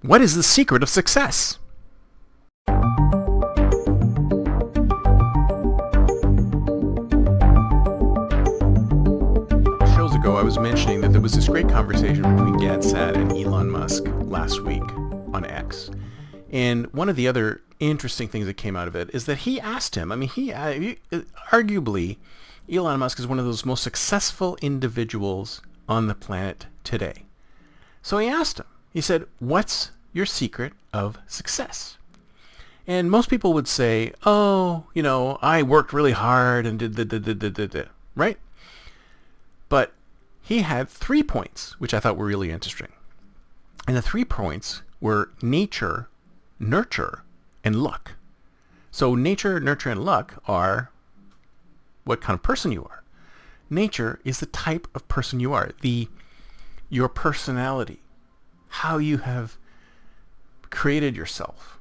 What is the secret of success? Shows ago, I was mentioning that there was this great conversation between Gadsad and Elon Musk last week on X. And one of the other interesting things that came out of it is that he asked him, arguably, Elon Musk is one of those most successful individuals on the planet today. So he asked him, he said, what's your secret of success? And most people would say, I worked really hard and did, right? But he had 3 points, which I thought were really interesting. And the 3 points were nature, nurture, and luck. So nature, nurture, and luck are what kind of person you are. Nature is the type of person you are, your personality, how you have created yourself,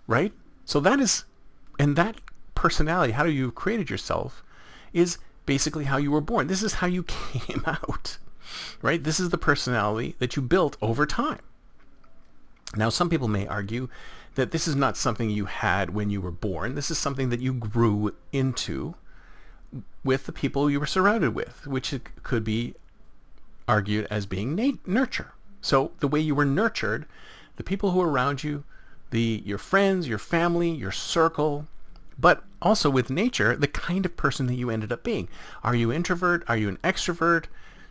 right? So that personality, how you created yourself, is basically how you were born. This is how you came out, right? This is the personality that you built over time. Now, some people may argue that this is not something you had when you were born. This is something that you grew into with the people you were surrounded with, which could be argued as being nurture. So the way you were nurtured, the people who are around you, your friends, your family, your circle, but also with nature, the kind of person that you ended up being. Are you introvert? Are you an extrovert?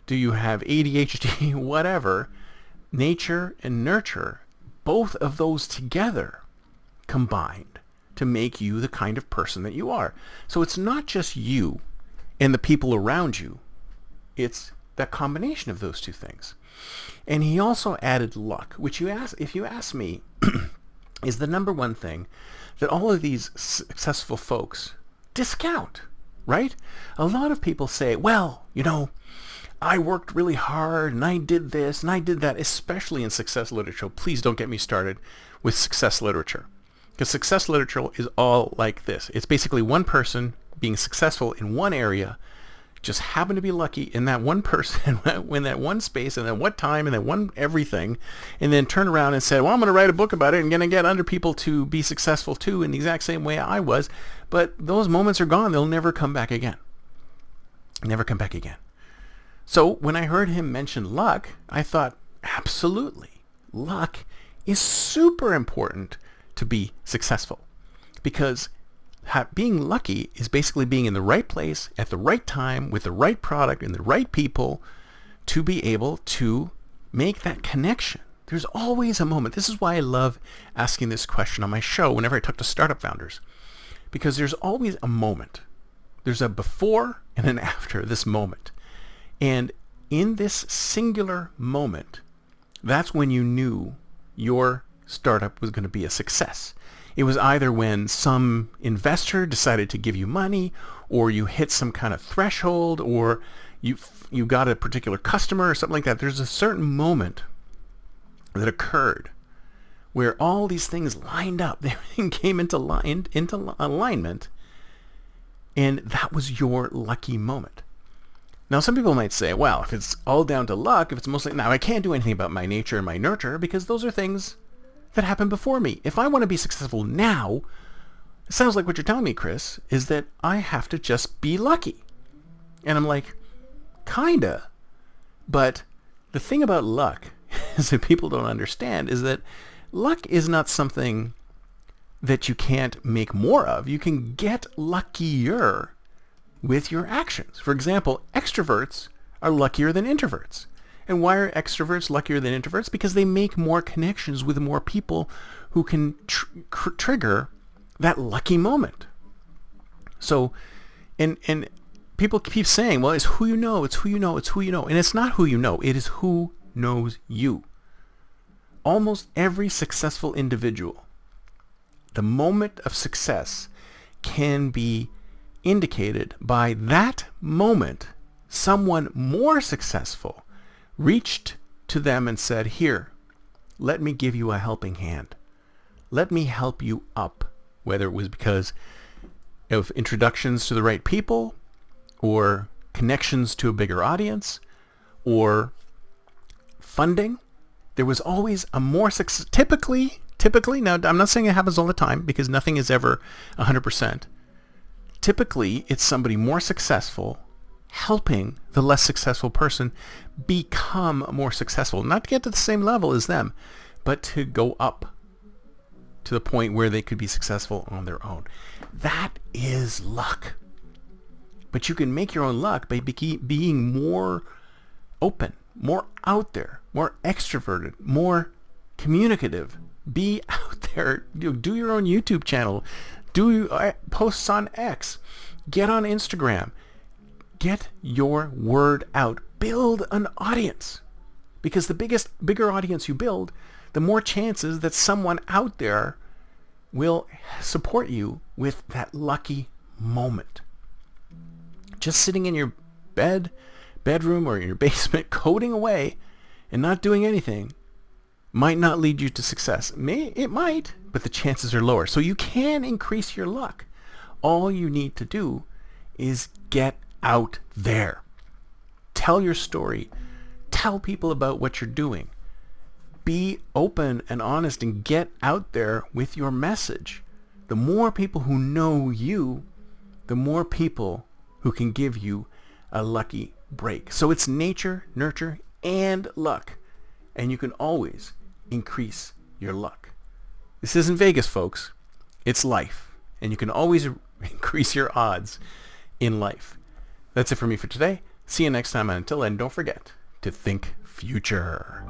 Do you have ADHD? Whatever. Nature and nurture, both of those together combined to make you the kind of person that you are. So it's not just you and the people around you. It's that combination of those two things. And he also added luck, which if you ask me, is the number one thing that all of these successful folks discount, right? A lot of people say, well, I worked really hard and I did this and I did that, especially in success literature. Please don't get me started with success literature, because success literature is all like this. It's basically one person being successful in one area, just happened to be lucky in that one person, when that one space and then what time and then one everything, and then turn around and say, well, I'm going to write a book about it and going to get other people to be successful too in the exact same way I was. But those moments are gone. They'll never come back again. Never come back again. So when I heard him mention luck, I thought, absolutely. Luck is super important to be successful, because being lucky is basically being in the right place at the right time with the right product and the right people to be able to make that connection. There's always a moment. This is why I love asking this question on my show whenever I talk to startup founders, because there's always a moment. There's a before and an after this moment. And in this singular moment, that's when you knew your startup was going to be a success. It was either when some investor decided to give you money, or you hit some kind of threshold, or you got a particular customer or something like that. There's a certain moment that occurred where all these things lined up. Everything came into alignment, and that was your lucky moment. Now, some people might say, well, if it's all down to luck, if it's mostly... Now, I can't do anything about my nature and my nurture, because those are things that happened before me. If I want to be successful now, it sounds like what you're telling me, Chris, is that I have to just be lucky. And I'm like, kinda. But the thing about luck is that people don't understand is that luck is not something that you can't make more of. You can get luckier with your actions. For example, extroverts are luckier than introverts. And why are extroverts luckier than introverts? Because they make more connections with more people who can trigger that lucky moment. So, and people keep saying, well, it's who you know, it's who you know, it's who you know. And it's not who you know, it is who knows you. Almost every successful individual, the moment of success can be indicated by that moment someone more successful reached to them and said, here, let me give you a helping hand. Let me help you up, whether it was because of introductions to the right people, or connections to a bigger audience, or funding. there was always a more success. Typically, now I'm not saying it happens all the time because nothing is ever 100%. Typically, it's somebody more successful helping the less successful person become more successful. Not to get to the same level as them, but to go up to the point where they could be successful on their own. That is luck. But you can make your own luck by being more open, more out there, more extroverted, more communicative. Be out there. Do your own YouTube channel. Do posts on X. Get on Instagram. Get your word out. Build an audience. Because the bigger audience you build, the more chances that someone out there will support you with that lucky moment. Just sitting in your bedroom or in your basement coding away and not doing anything might not lead you to success. It might, but the chances are lower. So you can increase your luck. All you need to do is get out there. Tell your story. Tell people about what you're doing. Be open and honest and get out there with your message. The more people who know you, the more people who can give you a lucky break. So it's nature, nurture, and luck. And you can always increase your luck. This isn't Vegas, folks. It's life. And you can always increase your odds in life. That's it for me for today. See you next time. And until then, don't forget to think future.